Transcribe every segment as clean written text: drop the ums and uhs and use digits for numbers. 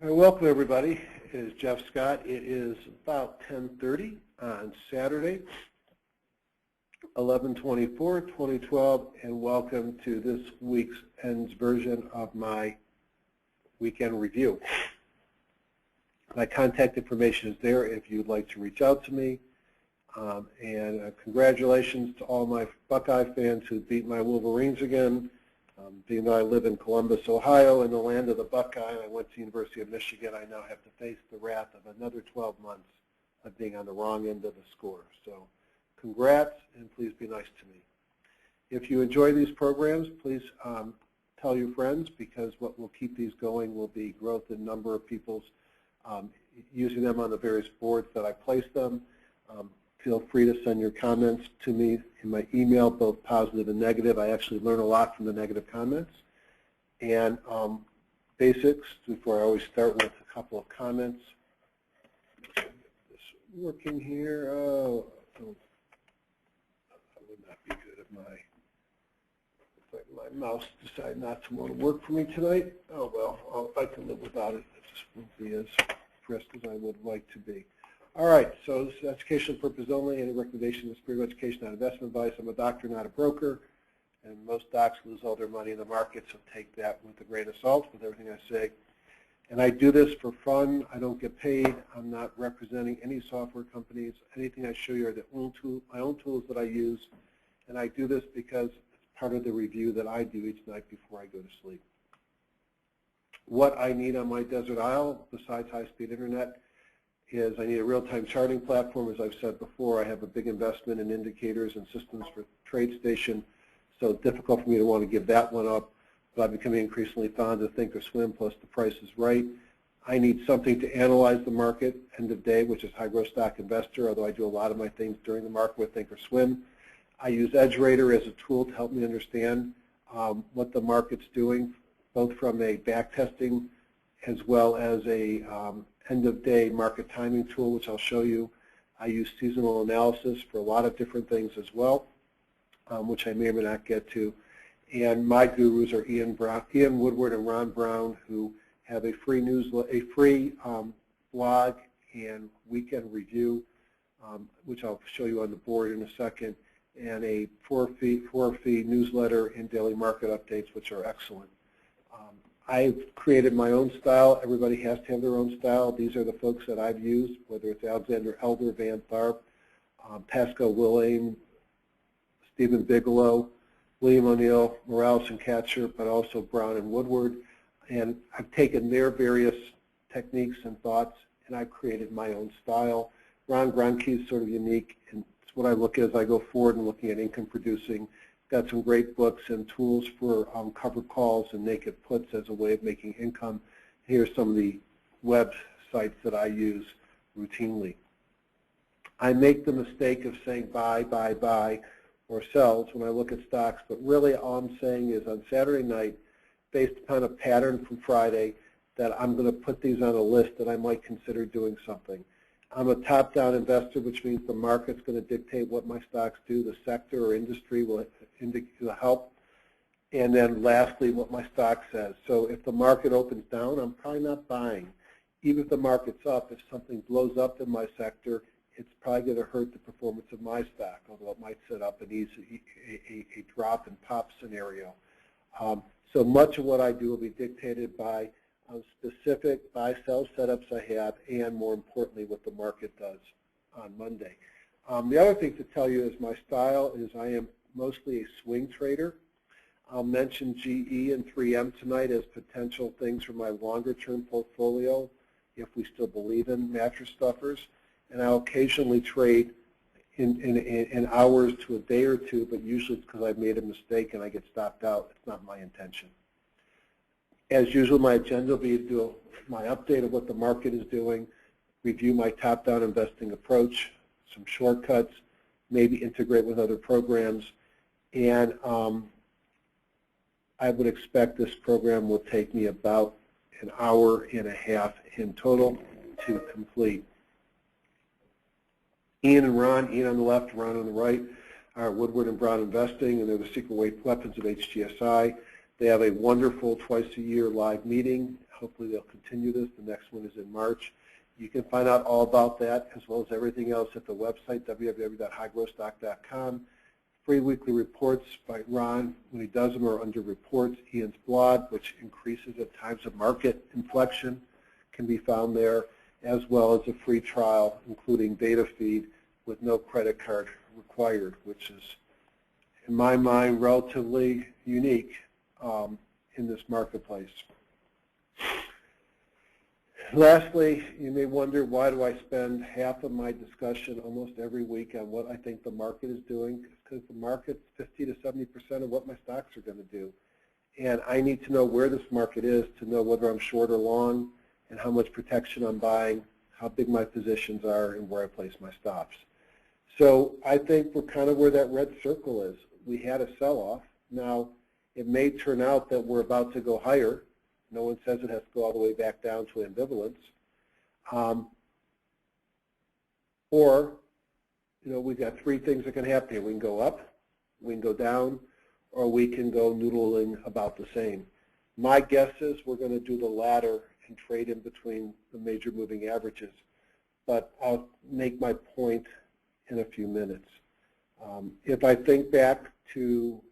Welcome everybody. It is Jeff Scott. It is about 10:30 on Saturday, 11/24/2012, and welcome to this week's version of my weekend review. My contact information is there if you'd like to reach out to me. Congratulations to all my Buckeye fans who beat my Wolverines again. Being that I live in Columbus, Ohio, in the land of the Buckeye, and I went to the University of Michigan, I now have to face the wrath of another 12 months of being on the wrong end of the score. So congrats, and please be nice to me. If you enjoy these programs, please tell your friends, because what will keep these going will be growth in number of people's using them on the various boards that I place them. Feel free to send your comments to me in my email, both positive and negative. I actually learn a lot from the negative comments. And basics, before I always start with a couple of comments. Get this working here. Oh, that would not be good if my mouse decided not to want to work for me tonight. Oh well, I can live without it. It just won't be as pressed as I would like to be. All right, so this is educational purpose only. Any recommendation is spiritual education, not investment advice. I'm a doctor, not a broker, and most docs lose all their money in the market, so take that with a grain of salt with everything I say. And I do this for fun. I don't get paid. I'm not representing any software companies. Anything I show you are my own tools that I use, and I do this because it's part of the review that I do each night before I go to sleep. What I need on my desert isle, besides high-speed internet, is I need a real-time charting platform. As I've said before, I have a big investment in indicators and systems for TradeStation, so it's difficult for me to want to give that one up, but I'm becoming increasingly fond of Thinkorswim, plus the price is right. I need something to analyze the market end of day, which is High Growth Stock Investor, although I do a lot of my things during the market with Thinkorswim. I use EdgeRater as a tool to help me understand what the market's doing, both from a backtesting as well as a end-of-day market timing tool, which I'll show you. I use seasonal analysis for a lot of different things as well, which I may or may not get to. And my gurus are Ian Woodward and Ron Brown, who have a free blog and weekend review, which I'll show you on the board in a second, and a four-fee newsletter and daily market updates, which are excellent. I've created my own style. Everybody has to have their own style. These are the folks that I've used, whether it's Alexander Elder, Van Tharp, Pascal William, Stephen Bigelow, William O'Neill, Morales and Katcher, but also Brown and Woodward. And I've taken their various techniques and thoughts, and I've created my own style. Ron Grinch is sort of unique, and it's what I look at as I go forward and looking at income producing. Got some great books and tools for covered calls and naked puts as a way of making income. Here's some of the websites that I use routinely. I make the mistake of saying buy, buy, buy, or sells when I look at stocks, but really all I'm saying is on Saturday night, based upon a pattern from Friday, that I'm going to put these on a list that I might consider doing something. I'm a top-down investor, which means the market's going to dictate what my stocks do. The sector or industry will help. And then lastly, what my stock says. So if the market opens down, I'm probably not buying. Even if the market's up, if something blows up in my sector, it's probably going to hurt the performance of my stock, although it might set up a drop and pop scenario. So much of what I do will be dictated by specific buy-sell setups I have, and more importantly, what the market does on Monday. The other thing to tell you is my style is I am mostly a swing trader. I'll mention GE and 3M tonight as potential things for my longer-term portfolio, if we still believe in mattress stuffers. And I'll occasionally trade in hours to a day or two, but usually it's because I've made a mistake and I get stopped out. It's not my intention. As usual, my agenda will be to do my update of what the market is doing, review my top-down investing approach, some shortcuts, maybe integrate with other programs, and I would expect this program will take me about an hour and a half in total to complete. Ian and Ron, Ian on the left, Ron on the right, are Woodward and Brown Investing, and they're the secret weapons of HGSI. They have a wonderful twice-a-year live meeting. Hopefully they'll continue this. The next one is in March. You can find out all about that as well as everything else at the website, www.highgrowthstock.com. Free weekly reports by Ron. When he does them are under reports. Ian's blog, which increases at times of market inflection, can be found there, as well as a free trial, including data feed with no credit card required, which is, in my mind, relatively unique in this marketplace. Lastly, you may wonder, why do I spend half of my discussion almost every week on what I think the market is doing? It's because the market's 50 to 70% of what my stocks are going to do. And I need to know where this market is to know whether I'm short or long and how much protection I'm buying, how big my positions are, and where I place my stops. So I think we're kind of where that red circle is. We had a sell-off. Now, it may turn out that we're about to go higher. No one says it has to go all the way back down to ambivalence. Or, we've got three things that can happen here. We can go up, we can go down, or we can go noodling about the same. My guess is we're going to do the latter and trade in between the major moving averages. But I'll make my point in a few minutes. If I think back to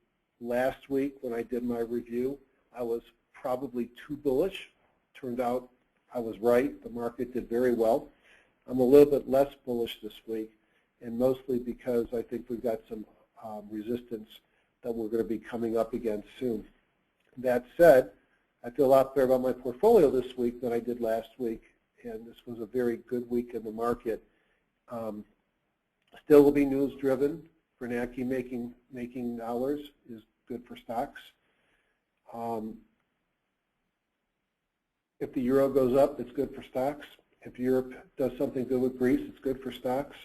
last week when I did my review, I was probably too bullish. Turned out I was right. The market did very well. I'm a little bit less bullish this week, and mostly because I think we've got some resistance that we're going to be coming up against soon. That said, I feel a lot better about my portfolio this week than I did last week, and this was a very good week in the market. Still will be news driven. Bernanke making dollars is good for stocks. If the euro goes up, it's good for stocks. If Europe does something good with Greece, it's good for stocks.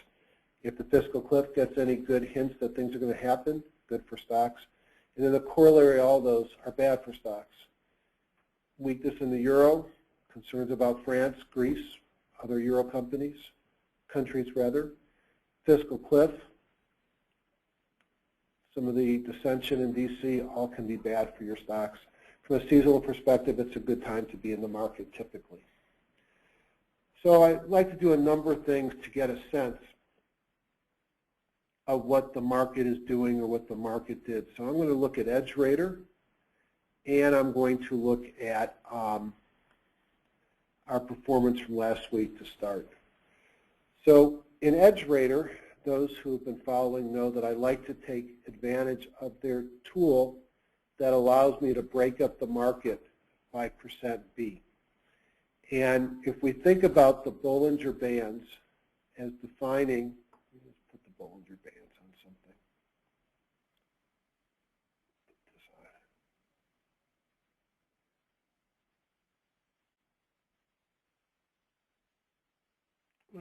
If the fiscal cliff gets any good hints that things are going to happen, good for stocks. And then the corollary, all those are bad for stocks. Weakness in the euro, concerns about France, Greece, other euro countries rather. Fiscal cliff, some of the dissension in D.C., all can be bad for your stocks. From a seasonal perspective, it's a good time to be in the market typically. So I'd like to do a number of things to get a sense of what the market is doing or what the market did. So I'm going to look at EdgeRater, and I'm going to look at our performance from last week to start. So in EdgeRater, those who have been following know that I like to take advantage of their tool that allows me to break up the market by %B. And if we think about the Bollinger Bands as defining, let's put the Bollinger Bands on something.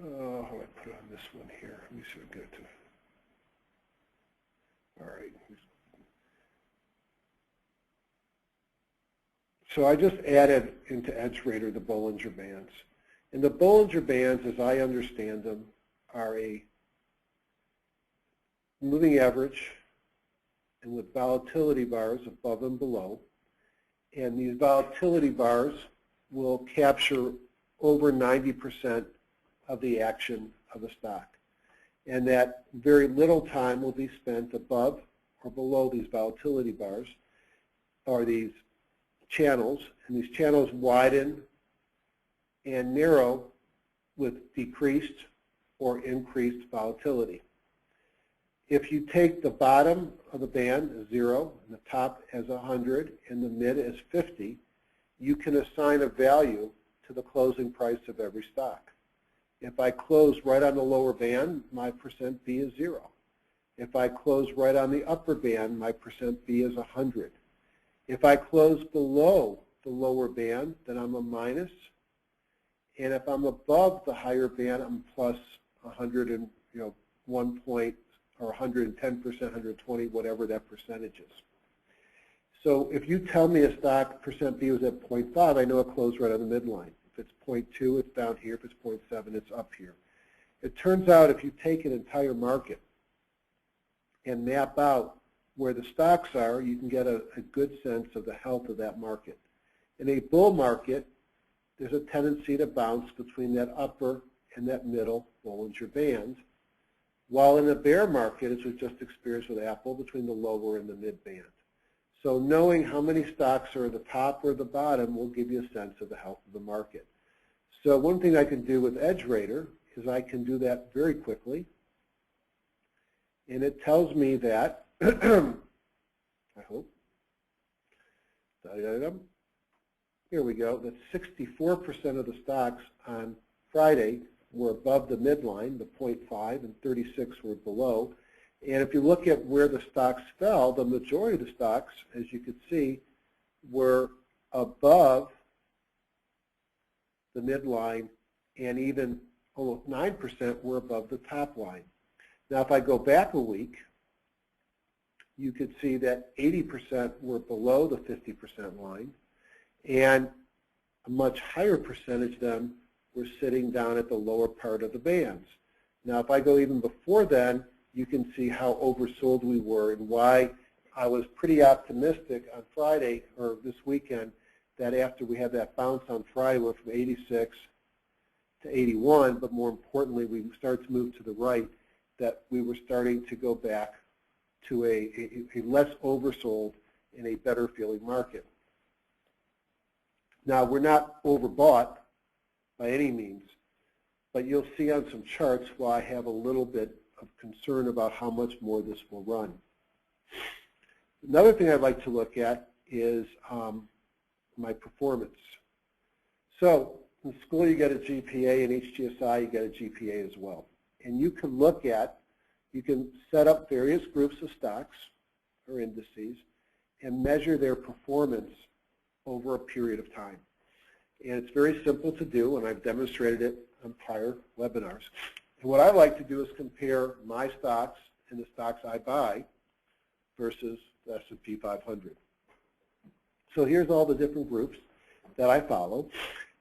Oh, how do I put it on this one here? Let me see if I get it to. All right. So I just added into EdgeRater the Bollinger Bands. And the Bollinger Bands, as I understand them, are a moving average and with volatility bars above and below. And these volatility bars will capture over 90% of the action of a stock. And that very little time will be spent above or below these volatility bars, or these channels, and these channels widen and narrow with decreased or increased volatility. If you take the bottom of the band as 0, and the top as 100, and the mid as 50, you can assign a value to the closing price of every stock. If I close right on the lower band, my %B is 0. If I close right on the upper band, my %B is 100. If I close below the lower band, then I'm a minus. And if I'm above the higher band, I'm plus 1 point, or 110%, 120, whatever that percentage is. So if you tell me a stock %B was at 0.5, I know it closed right on the midline. If it's 0.2, it's down here. If it's 0.7, it's up here. It turns out if you take an entire market and map out where the stocks are, you can get a good sense of the health of that market. In a bull market, there's a tendency to bounce between that upper and that middle Bollinger Band, while in a bear market, as we've just experienced with Apple, between the lower and the mid band. So knowing how many stocks are at the top or the bottom will give you a sense of the health of the market. So one thing I can do with EdgeRater is I can do that very quickly. And it tells me that, I hope, here we go, that 64% of the stocks on Friday were above the midline, the 0.5, and 36 were below. And if you look at where the stocks fell, the majority of the stocks, as you could see, were above the midline, and even almost 9% were above the top line. Now, if I go back a week, you could see that 80% were below the 50% line, and a much higher percentage of them were sitting down at the lower part of the bands. Now, if I go even before then, you can see how oversold we were and why I was pretty optimistic on Friday, or this weekend, that after we had that bounce on Friday, we went from 86 to 81, but more importantly, we started to move to the right, that we were starting to go back to a less oversold and a better feeling market. Now, we're not overbought by any means, but you'll see on some charts why I have a little bit of concern about how much more this will run. Another thing I'd like to look at is my performance. So in school you get a GPA, and HGSI you get a GPA as well. And you can look at, you can set up various groups of stocks or indices and measure their performance over a period of time. And it's very simple to do, and I've demonstrated it on prior webinars. And what I like to do is compare my stocks and the stocks I buy versus the S&P 500. So here's all the different groups that I follow.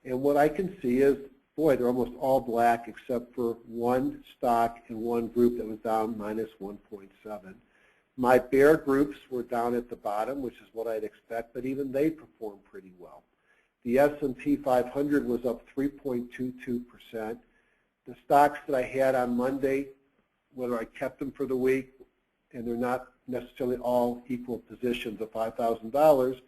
And what I can see is, boy, they're almost all black except for one stock and one group that was down minus 1.7. My bear groups were down at the bottom, which is what I'd expect, but even they performed pretty well. The S&P 500 was up 3.22%. The stocks that I had on Monday, whether I kept them for the week, and they're not necessarily all equal positions of $5,000,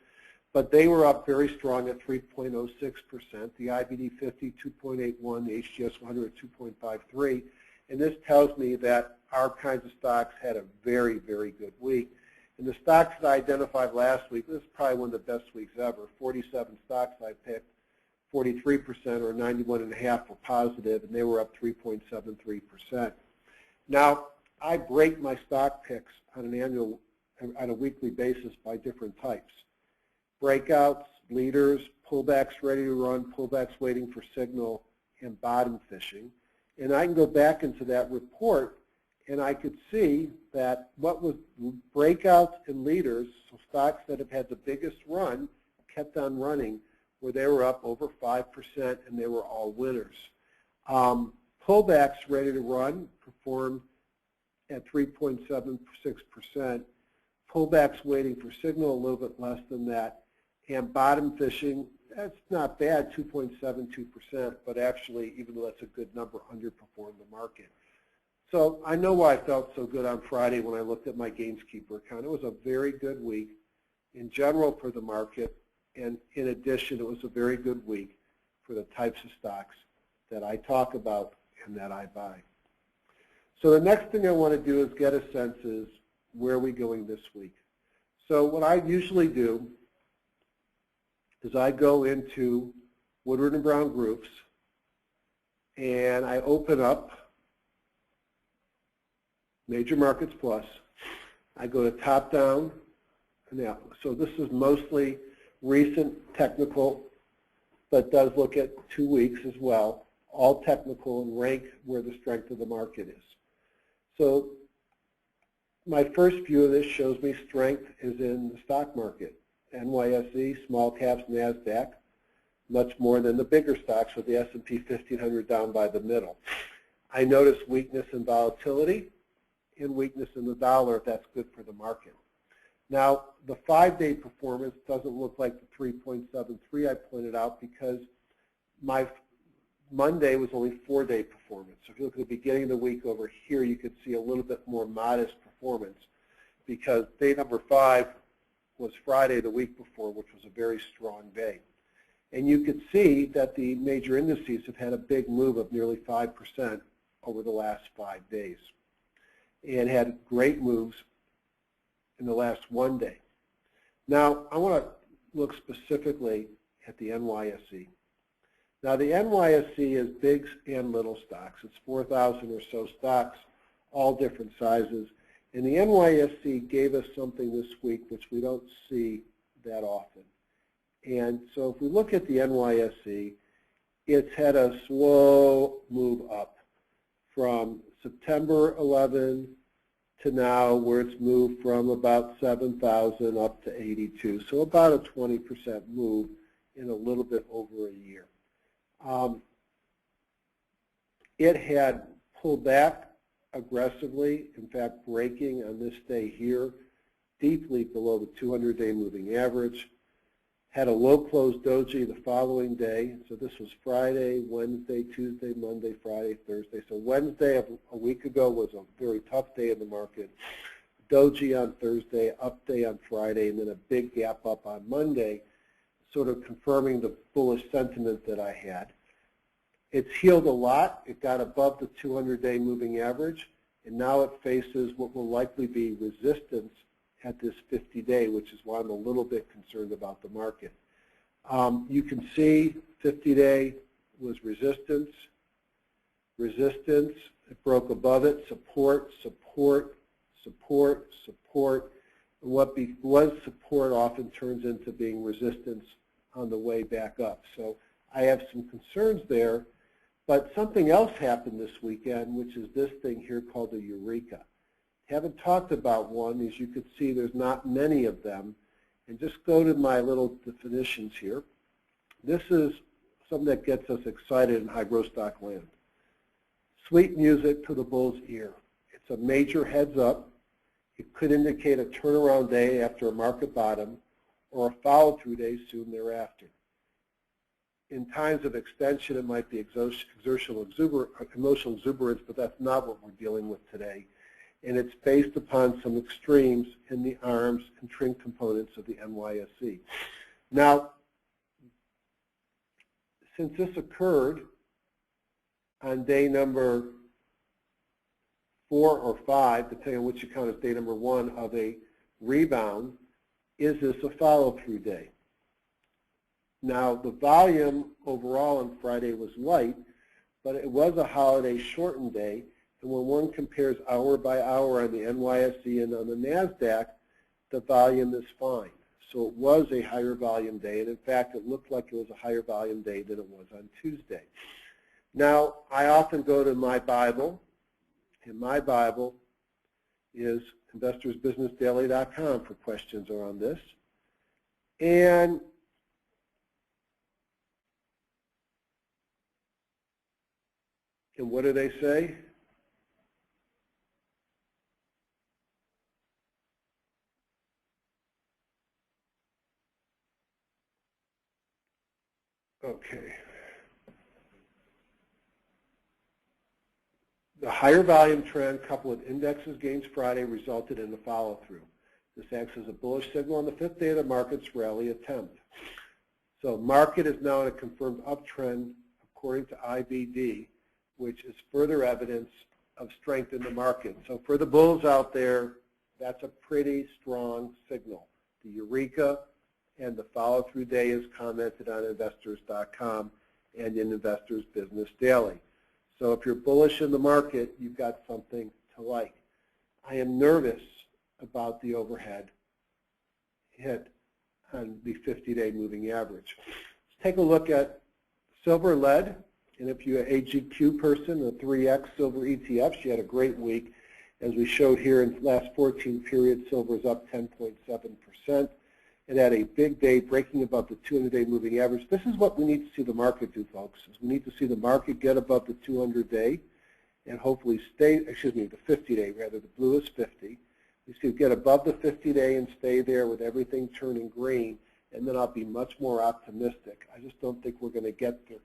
but they were up very strong at 3.06%. The IBD 50, 2.81, the HGS 100 at 2.53. And this tells me that our kinds of stocks had a very, very good week. And the stocks that I identified last week, this is probably one of the best weeks ever. 47 stocks I picked, 43% or 91.5 were positive, and they were up 3.73%. Now, I break my stock picks on a weekly basis by different types. Breakouts, leaders, pullbacks ready to run, pullbacks waiting for signal, and bottom fishing. And I can go back into that report, and I could see that what was breakouts and leaders, so stocks that have had the biggest run, kept on running, where they were up over 5%, and they were all winners. Pullbacks ready to run performed at 3.76%. Pullbacks waiting for signal, a little bit less than that. And bottom fishing, that's not bad, 2.72%, but actually, even though that's a good number, underperformed the market. So I know why I felt so good on Friday when I looked at my GainsKeeper account. It was a very good week in general for the market, and in addition, it was a very good week for the types of stocks that I talk about and that I buy. So the next thing I want to do is get a sense is, where are we going this week? So what I usually do is I go into Woodward and Brown groups, and I open up Major Markets Plus. I go to top-down analysis. So this is mostly recent technical, but does look at 2 weeks as well, all technical, and rank where the strength of the market is. So my first view of this shows me strength is in the stock market. NYSE, small caps, NASDAQ, much more than the bigger stocks with the S&P 1500 down by the middle. I notice weakness in volatility and weakness in the dollar if that's good for the market. Now, the 5-day performance doesn't look like the 3.73 I pointed out because my Monday was only 4-day performance. So if you look at the beginning of the week over here, you could see a little bit more modest performance because day number 5 was Friday the week before, which was a very strong day. And you could see that the major indices have had a big move of nearly 5% over the last 5 days and had great moves in the last 1 day. Now, I want to look specifically at the NYSE. Now, the NYSE is big and little stocks. It's 4,000 or so stocks, all different sizes. And the NYSE gave us something this week which we don't see that often. And so if we look at the NYSE, it's had a slow move up from September 11 to now, where it's moved from about 7,000 up to 82. So about a 20% move in a little bit over a year. It had pulled back aggressively, in fact breaking on this day here, deeply below the 200-day moving average. Had a low close doji the following day. So this was Friday, Wednesday, Tuesday, Monday, Friday, Thursday. So Wednesday of a week ago was a very tough day in the market. Doji on Thursday, up day on Friday, and then a big gap up on Monday, sort of confirming the bullish sentiment that I had. It's healed a lot. It got above the 200-day moving average, and now it faces what will likely be resistance at this 50-day, which is why I'm a little bit concerned about the market. You can see 50-day was resistance, resistance, it broke above it, support, support, support, support. And what was support often turns into being resistance on the way back up. So I have some concerns there, but something else happened this weekend, which is this thing here called a Eureka. Haven't talked about one. As you can see, there's not many of them. And just go to my little definitions here. This is something that gets us excited in high growth stock land. Sweet music to the bull's ear. It's a major heads up. It could indicate a turnaround day after a market bottom or a follow-through day soon thereafter. In times of extension, it might be emotional exuberance, but that's not what we're dealing with today. And it's based upon some extremes in the arms and trim components of the NYSE. Now, since this occurred on day number 4 or 5, depending on which you count as day number 1 of a rebound, is this a follow-through day? Now, the volume overall on Friday was light, but it was a holiday shortened day. And when one compares hour by hour on the NYSE and on the NASDAQ, the volume is fine. So it was a higher volume day, and in fact, it looked like it was a higher volume day than it was on Tuesday. Now, I often go to my Bible, and my Bible is investorsbusinessdaily.com for questions around this. And what do they say? Okay. The higher volume trend coupled with indexes gains Friday resulted in a follow-through. This acts as a bullish signal on the 5th day of the market's rally attempt. So market is now in a confirmed uptrend according to IBD, which is further evidence of strength in the market. So for the bulls out there, that's a pretty strong signal. The Eureka and the follow-through day is commented on investors.com and in Investors Business Daily. So if you're bullish in the market, you've got something to like. I am nervous about the overhead hit on the 50-day moving average. Let's take a look at silver lead. And if you're an AGQ person, the 3X silver ETFs, you had a great week. As we showed here in the last 14 periods, silver is up 10.7%. It had a big day breaking above the 200-day moving average. This is what we need to see the market do, folks. Is we need to see the market get above the 200-day and hopefully stay, the 50-day rather, the blue is 50. You see, get above the 50-day and stay there with everything turning green, and then I'll be much more optimistic. I just don't think we're going to get there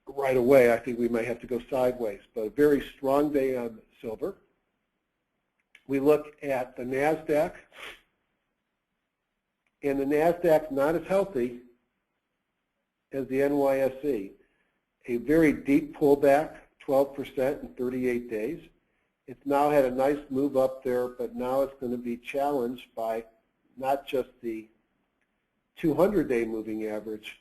right away. I think we might have to go sideways, but a very strong day on silver. We look at the NASDAQ, and the NASDAQ not as healthy as the NYSE. A very deep pullback, 12% in 38 days. It's now had a nice move up there, but now it's going to be challenged by not just the 200-day moving average,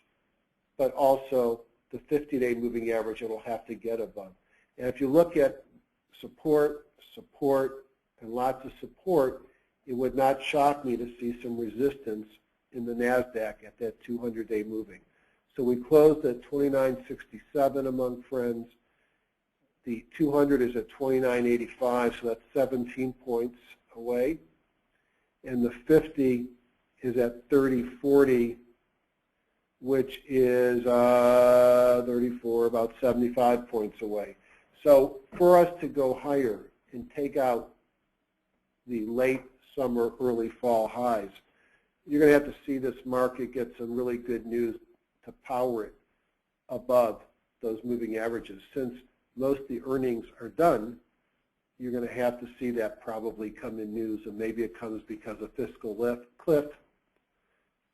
but also the 50-day moving average it'll have to get above. And if you look at support, and lots of support, it would not shock me to see some resistance in the NASDAQ at that 200-day moving. So we closed at 29.67 among friends. The 200 is at 29.85, so that's 17 points away. And the 50 is at 30.40, which is 34, about 75 points away. So for us to go higher and take out the late summer, early fall highs, you're going to have to see this market get some really good news to power it above those moving averages. Since most of the earnings are done, you're going to have to see that probably come in news, and maybe it comes because of fiscal cliff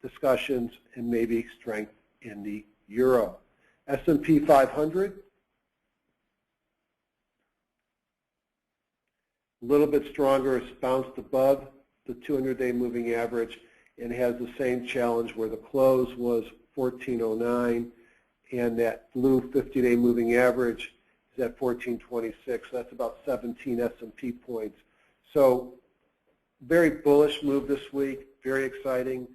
discussions and maybe strength in the euro. S&P 500, a little bit stronger. It's bounced above the 200-day moving average and has the same challenge where the close was 1409, and that blue 50-day moving average is at 1426. That's about 17 S&P points. So very bullish move this week, very exciting.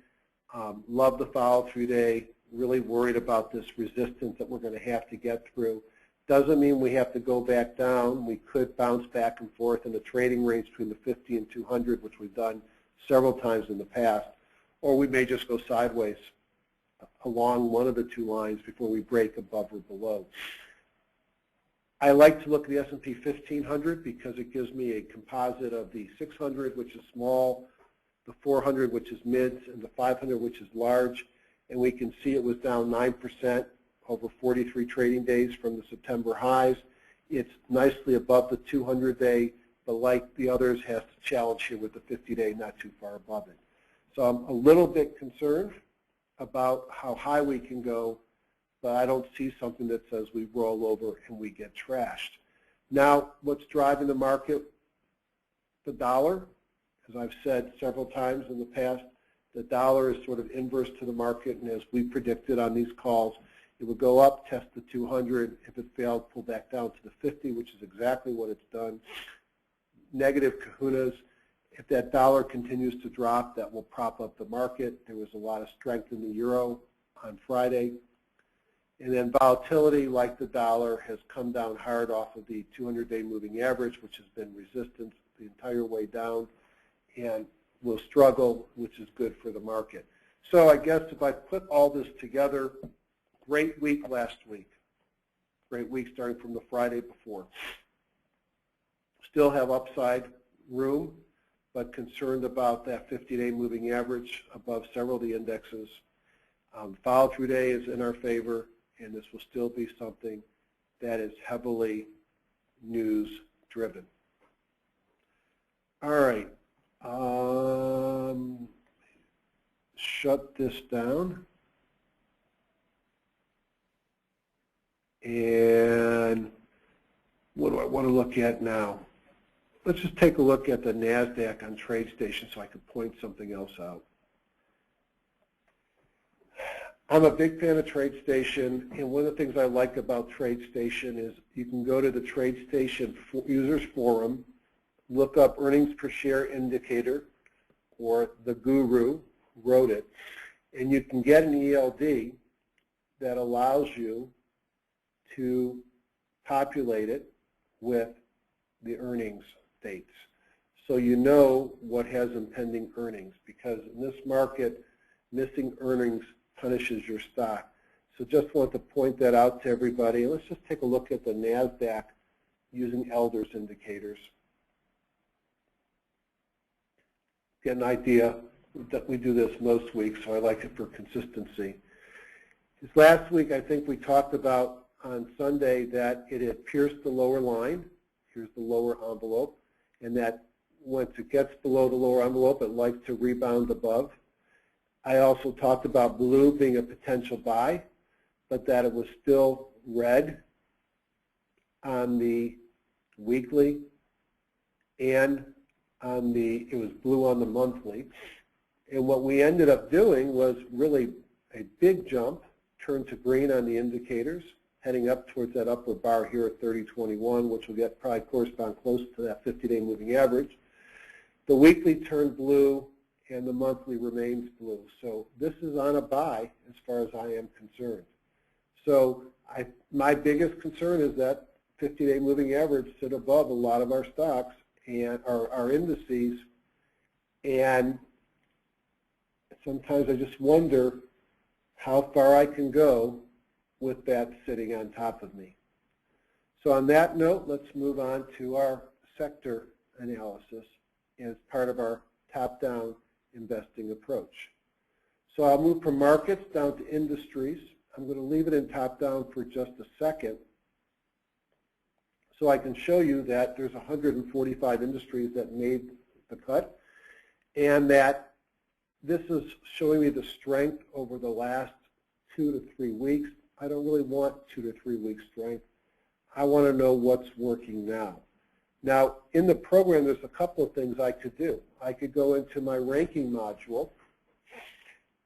Love the follow-through day. Really worried about this resistance that we're going to have to get through. Doesn't mean we have to go back down. We could bounce back and forth in the trading range between the 50 and 200, which we've done several times in the past, or we may just go sideways along one of the two lines before we break above or below. I like to look at the S&P 1500 because it gives me a composite of the 600, which is small, the 400, which is mids, and the 500, which is large. And we can see it was down 9% over 43 trading days from the September highs. It's nicely above the 200-day, but like the others, has to challenge here with the 50-day not too far above it. So I'm a little bit concerned about how high we can go, but I don't see something that says we roll over and we get trashed. Now, what's driving the market? The dollar. As I've said several times in the past, the dollar is sort of inverse to the market, and as we predicted on these calls, it would go up, test the 200. If it failed, pull back down to the 50, which is exactly what it's done. Negative kahunas. If that dollar continues to drop, that will prop up the market. There was a lot of strength in the euro on Friday. And then volatility, like the dollar, has come down hard off of the 200-day moving average, which has been resistance the entire way down, and will struggle, which is good for the market. So I guess if I put all this together, great week last week. Great week starting from the Friday before. Still have upside room, but concerned about that 50-day moving average above several of the indexes. Follow-through day is in our favor, and this will still be something that is heavily news-driven. All right. Shut this down. And what do I want to look at now? Let's just take a look at the NASDAQ on TradeStation so I can point something else out. I'm a big fan of TradeStation, and one of the things I like about TradeStation is you can go to the TradeStation users forum, look up earnings per share indicator, or the guru wrote it, and you can get an ELD that allows you to populate it with the earnings dates. So you know what has impending earnings, because in this market, missing earnings punishes your stock. So just want to point that out to everybody. Let's just take a look at the NASDAQ using Elders indicators. get an idea that we do this most weeks, so I like it for consistency. This last week, I think we talked about on Sunday that it had pierced the lower line. Here's the lower envelope, and that once it gets below the lower envelope, it likes to rebound above. I also talked about blue being a potential buy, but that it was still red on the weekly, and on it was blue on the monthly. And what we ended up doing was really a big jump, turned to green on the indicators, heading up towards that upper bar here at 3021, which will get probably correspond close to that 50-day moving average. The weekly turned blue, and the monthly remains blue. So this is on a buy as far as I am concerned. So my biggest concern is that 50-day moving average sit above a lot of our stocks and our indices, and sometimes I just wonder how far I can go with that sitting on top of me. So on that note, let's move on to our sector analysis as part of our top-down investing approach. So I'll move from markets down to industries. I'm going to leave it in top-down for just a second so I can show you that there's 145 industries that made the cut, and that this is showing me the strength over the last 2 to 3 weeks. I don't really want 2 to 3 week strength. I want to know what's working now. Now, in the program, there's a couple of things I could do. I could go into my ranking module,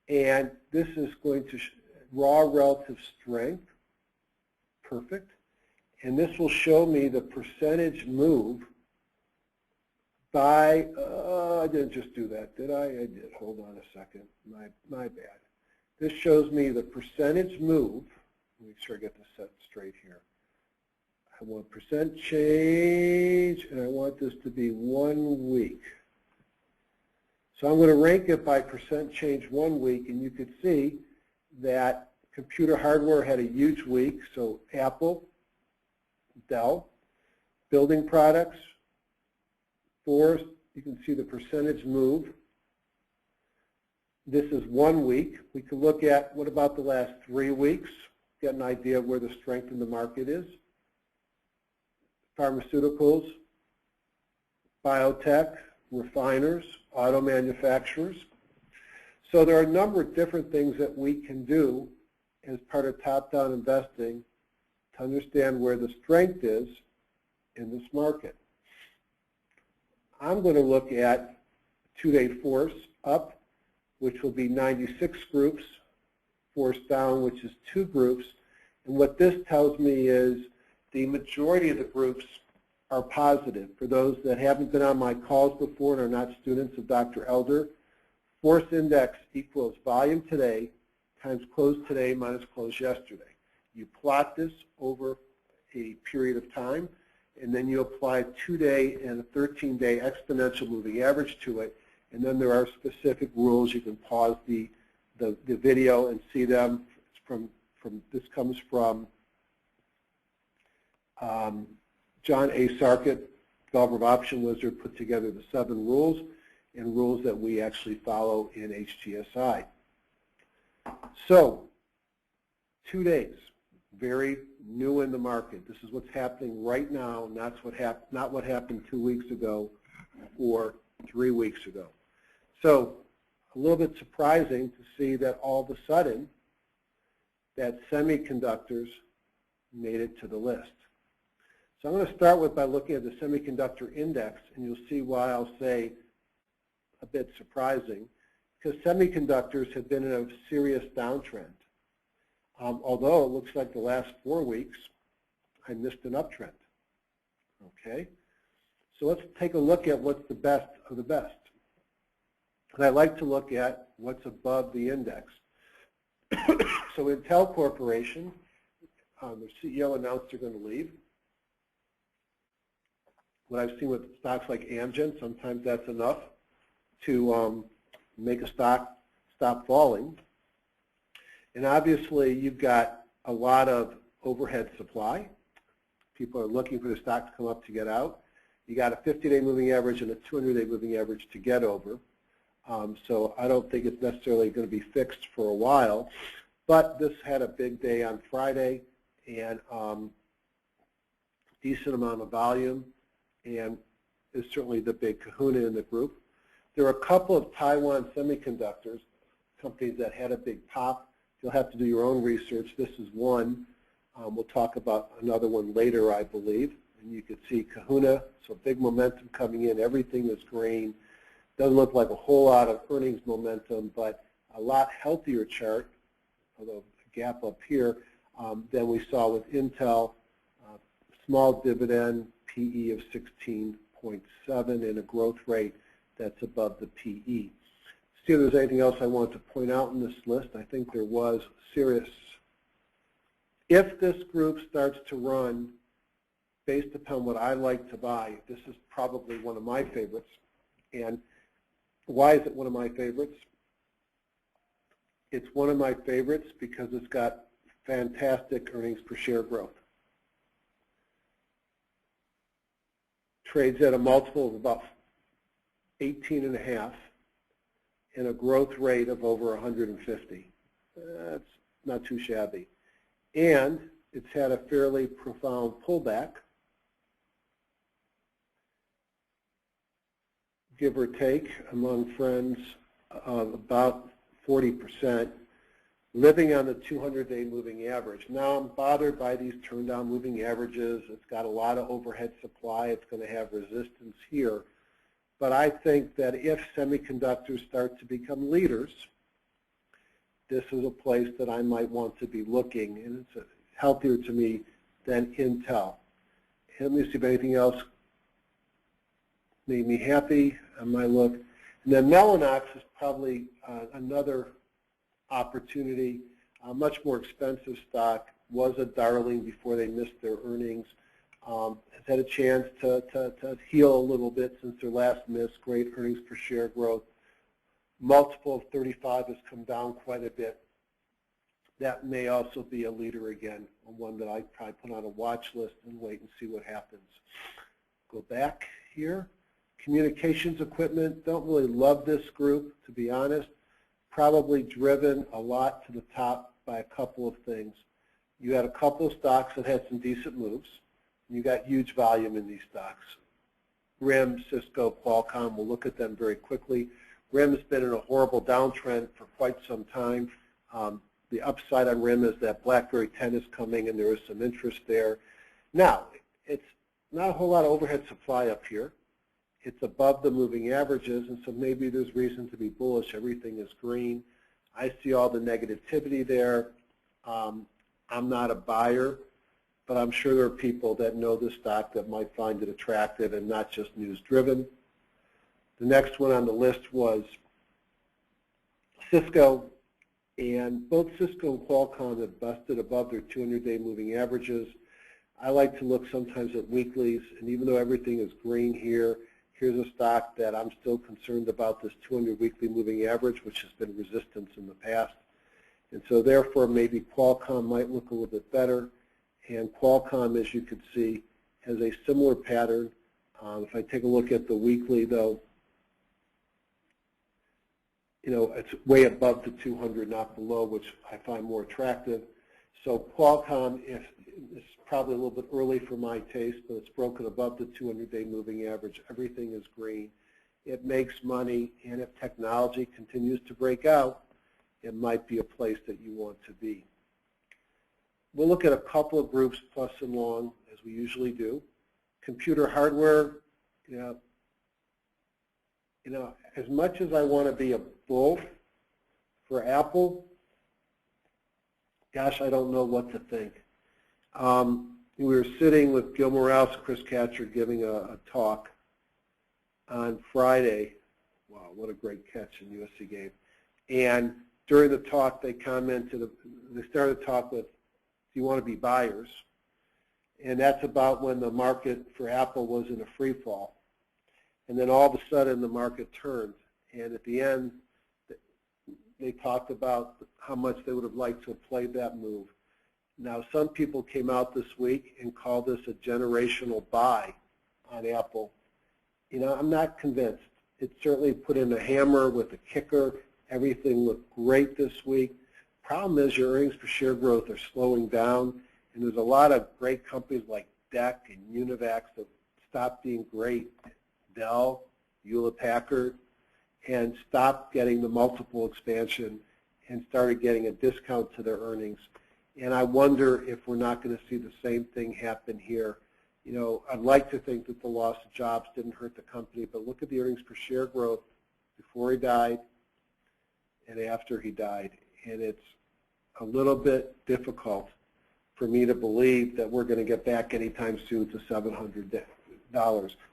and this is going to raw relative strength, perfect, and this will show me the percentage move by, I didn't just do that, did I? I did. Hold on a second. My bad. This shows me the percentage move. Let me make sure I get this set straight here. I want percent change, and I want this to be 1 week. So I'm going to rank it by percent change 1 week, and you could see that computer hardware had a huge week, so Apple, Dell, building products, Forest, you can see the percentage move. This is 1 week. We can look at what about the last 3 weeks, get an idea of where the strength in the market is. Pharmaceuticals, biotech, refiners, auto manufacturers. So there are a number of different things that we can do as part of top-down investing to understand where the strength is in this market. I'm going to look at 2-day force up, which will be 96 groups, force down, which is 2 groups. And what this tells me is the majority of the groups are positive. For those that haven't been on my calls before and are not students of Dr. Elder, force index equals volume today times close today minus close yesterday. You plot this over a period of time, and then you apply a 2-day and a 13-day exponential moving average to it, and then there are specific rules. You can pause the video and see them. This comes from John A. Sarkett, developer of Option Wizard, put together the 7 rules and rules that we actually follow in HGSI. So, 2 days, very new in the market. This is what's happening right now, not what happened 2 weeks ago or 3 weeks ago. So, a little bit surprising to see that all of a sudden that semiconductors made it to the list. So I'm going to start by looking at the semiconductor index, and you'll see why I'll say a bit surprising, because semiconductors have been in a serious downtrend. Although it looks like the last 4 weeks I missed an uptrend. Okay, so let's take a look at what's the best of the best. And I like to look at what's above the index. So Intel Corporation, the CEO announced they're going to leave. What I've seen with stocks like Amgen, sometimes that's enough to make a stock stop falling. And obviously, you've got a lot of overhead supply. People are looking for the stock to come up to get out. You got a 50-day moving average and a 200-day moving average to get over. So I don't think it's necessarily going to be fixed for a while. But this had a big day on Friday, and decent amount of volume, and is certainly the big kahuna in the group. There are a couple of Taiwan semiconductors companies that had a big pop. You'll have to do your own research. This is one. We'll talk about another one later, I believe. And you can see kahuna, so big momentum coming in. Everything is green. Doesn't look like a whole lot of earnings momentum, but a lot healthier chart, although a gap up here, than we saw with Intel. Small dividend, PE of 16.7, and a growth rate that's above the PE. See if there's anything else I want to point out in this list. I think there was. Serious. If this group starts to run based upon what I like to buy, this is probably one of my favorites. And why is it one of my favorites? It's one of my favorites because it's got fantastic earnings per share growth. Trades at a multiple of about 18.5 and a growth rate of over 150. That's not too shabby. And it's had a fairly profound pullback, give or take, among friends, of about 40%, living on the 200-day moving average. Now I'm bothered by these turn-down moving averages. It's got a lot of overhead supply. It's going to have resistance here. But I think that if semiconductors start to become leaders, this is a place that I might want to be looking, and it's healthier to me than Intel. And let me see if anything else made me happy on my look. And then Mellanox is probably another opportunity. A much more expensive stock, was a darling before they missed their earnings. Has had a chance to heal a little bit since their last miss. Great earnings per share growth. Multiple of 35 has come down quite a bit. That may also be a leader again, one that I'd probably put on a watch list and wait and see what happens. Go back here. Communications equipment, don't really love this group, to be honest. Probably driven a lot to the top by a couple of things. You had a couple of stocks that had some decent moves. And you got huge volume in these stocks. RIM, Cisco, Qualcomm, we'll look at them very quickly. RIM has been in a horrible downtrend for quite some time. The upside on RIM is that BlackBerry 10 is coming and there is some interest there. Now, it's not a whole lot of overhead supply up here. It's above the moving averages, and so maybe there's reason to be bullish. Everything is green. I see all the negativity there. I'm not a buyer, but I'm sure there are people that know the stock that might find it attractive and not just news-driven. The next one on the list was Cisco, and both Cisco and Qualcomm have busted above their 200-day moving averages. I like to look sometimes at weeklies, and even though everything is green here, here's a stock that I'm still concerned about, this 200 weekly moving average, which has been resistance in the past. And so therefore, maybe Qualcomm might look a little bit better. And Qualcomm, as you can see, has a similar pattern. If I take a look at the weekly, though, it's way above the 200, not below, which I find more attractive. So Qualcomm is probably a little bit early for my taste, but it's broken above the 200-day moving average. Everything is green. It makes money, and if technology continues to break out, it might be a place that you want to be. We'll look at a couple of groups, plus and long, as we usually do. Computer hardware, as much as I want to be a bull for Apple, gosh, I don't know what to think. We were sitting with Gil Morales and Chris Katcher giving a talk on Friday. Wow, what a great catch in USC game. And during the talk, they started to talk with, do you want to be buyers? And that's about when the market for Apple was in a free fall. And then all of a sudden, the market turned. And at the end, they talked about how much they would have liked to have played that move. Now, some people came out this week and called this a generational buy on Apple. I'm not convinced. it certainly put in a hammer with a kicker. Everything looked great this week. Problem is your earnings per share growth are slowing down, and there's a lot of great companies like DEC and Univac that stopped being great, Dell, Hewlett-Packard, and stopped getting the multiple expansion and started getting a discount to their earnings. And I wonder if we're not going to see the same thing happen here. You know, I'd like to think that the loss of jobs didn't hurt the company, but look at the earnings per share growth before he died and after he died. And it's a little bit difficult for me to believe that we're going to get back anytime soon to $700.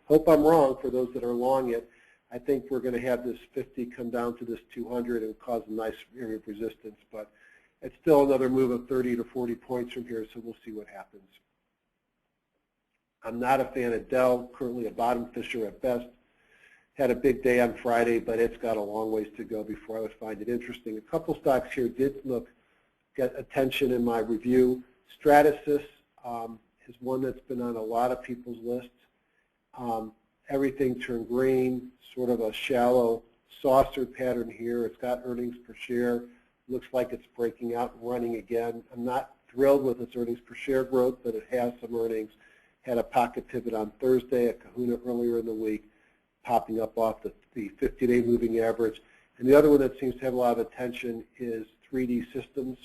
Hope I'm wrong for those that are long it. I think we're going to have this 50 come down to this 200 and cause a nice area of resistance, but it's still another move of 30 to 40 points from here, so we'll see what happens. I'm not a fan of Dell, currently a bottom fisher at best. Had a big day on Friday, but it's got a long ways to go before I would find it interesting. A couple stocks here did get attention in my review. Stratasys is one that's been on a lot of people's lists. Everything turned green, sort of a shallow saucer pattern here. It's got earnings per share. Looks like it's breaking out and running again. I'm not thrilled with its earnings per share growth, but it has some earnings. Had a pocket pivot on Thursday, a kahuna earlier in the week, popping up off the 50-day moving average. And the other one that seems to have a lot of attention is 3D Systems.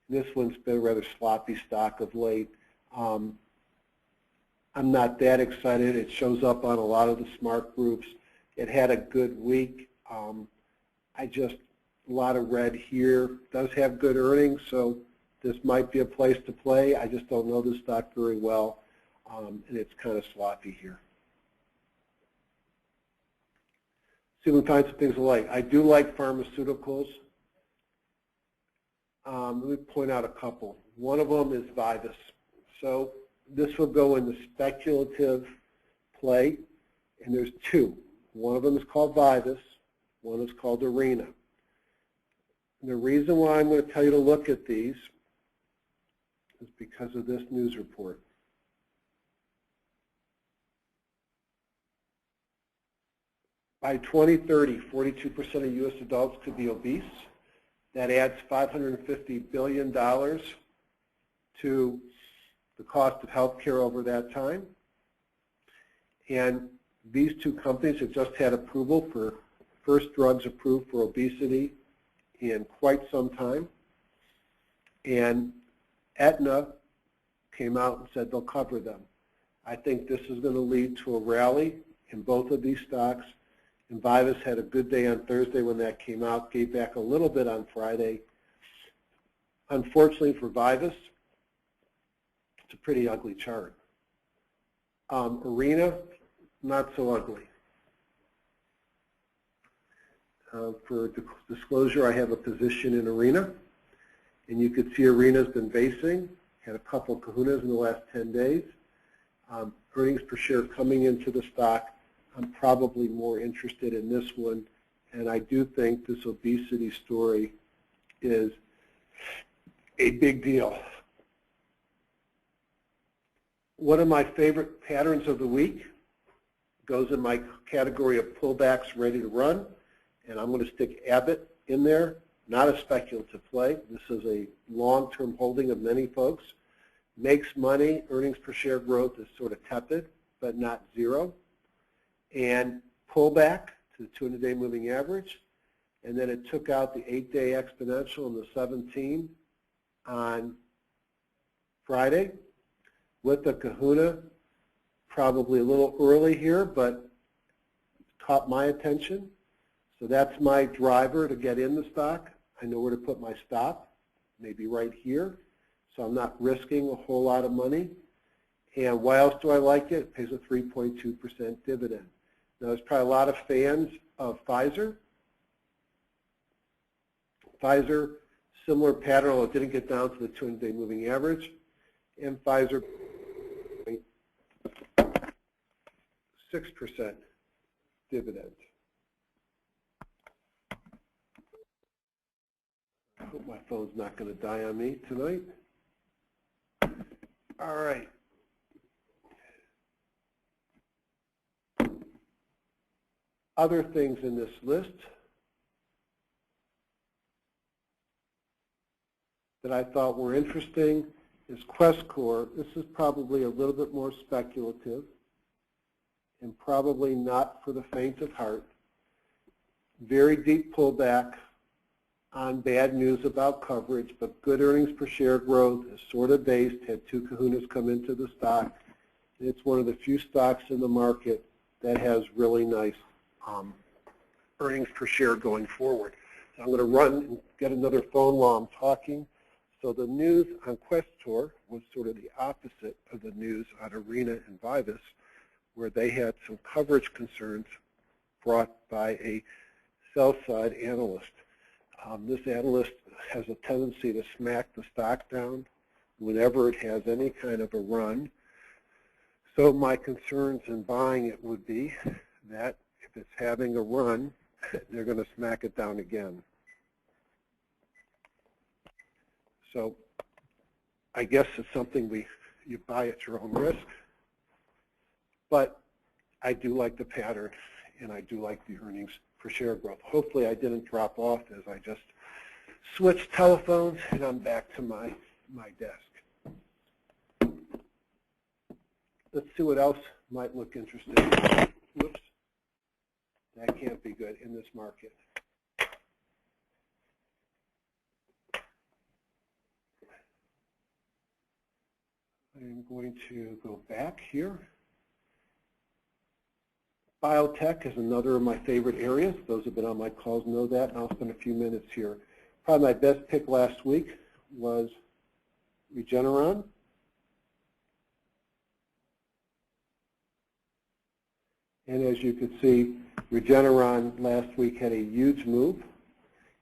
This one's been a rather sloppy stock of late. I'm not that excited. It shows up on a lot of the smart groups. It had a good week. A lot of red here. Does have good earnings, so this might be a place to play. I just don't know this stock very well, and it's kind of sloppy here. See if we can find some things I like. I do like pharmaceuticals. Let me point out a couple. One of them is Vivus. So this will go in the speculative play, and there's two. One of them is called Vivus. One is called Arena. And the reason why I'm going to tell you to look at these is because of this news report. By 2030, 42% of U.S. adults could be obese. That adds $550 billion to the cost of health care over that time. And these two companies have just had approval for first drugs approved for obesity in quite some time. And Aetna came out and said they'll cover them. I think this is going to lead to a rally in both of these stocks. And Vivus had a good day on Thursday when that came out, gave back a little bit on Friday. Unfortunately for Vivus, it's a pretty ugly chart. Arena, not so ugly. For disclosure, I have a position in Arena, and you could see Arena's been basing, had a couple kahunas in the last 10 days. Earnings per share coming into the stock, I'm probably more interested in this one, and I do think this obesity story is a big deal. One of my favorite patterns of the week goes in my category of pullbacks ready to run, and I'm going to stick Abbott in there, not a speculative play. This is a long-term holding of many folks. Makes money, earnings per share growth is sort of tepid, but not zero. And pullback to the 200-day moving average, and then it took out the 8-day exponential and the 17 on Friday with the kahuna, probably a little early here, but caught my attention. So that's my driver to get in the stock. I know where to put my stop, maybe right here. So I'm not risking a whole lot of money. And why else do I like it? It pays a 3.2% dividend. Now, there's probably a lot of fans of Pfizer. Pfizer, similar pattern, although it didn't get down to the 200-day moving average. And Pfizer, 6% dividend. I hope my phone's not going to die on me tonight. All right. Other things in this list that I thought were interesting is Questcor. This is probably a little bit more speculative and probably not for the faint of heart. Very deep pullback on bad news about coverage, but good earnings per share growth is sort of based, had two kahunas come into the stock. It's one of the few stocks in the market that has really nice earnings per share going forward. So I'm going to run and get another phone while I'm talking. So the news on Questcor was sort of the opposite of the news on Arena and Vivus, where they had some coverage concerns brought by a sell-side analyst. This analyst has a tendency to smack the stock down whenever it has any kind of a run. So my concerns in buying it would be that if it's having a run, they're going to smack it down again. So I guess it's something you buy at your own risk. But I do like the pattern, and I do like the earnings per share growth. Hopefully I didn't drop off as I just switched telephones, and I'm back to my desk. Let's see what else might look interesting. Whoops. That can't be good in this market. I'm going to go back here. Biotech is another of my favorite areas. Those who have been on my calls know that, and I'll spend a few minutes here. Probably my best pick last week was Regeneron. And as you can see, Regeneron last week had a huge move.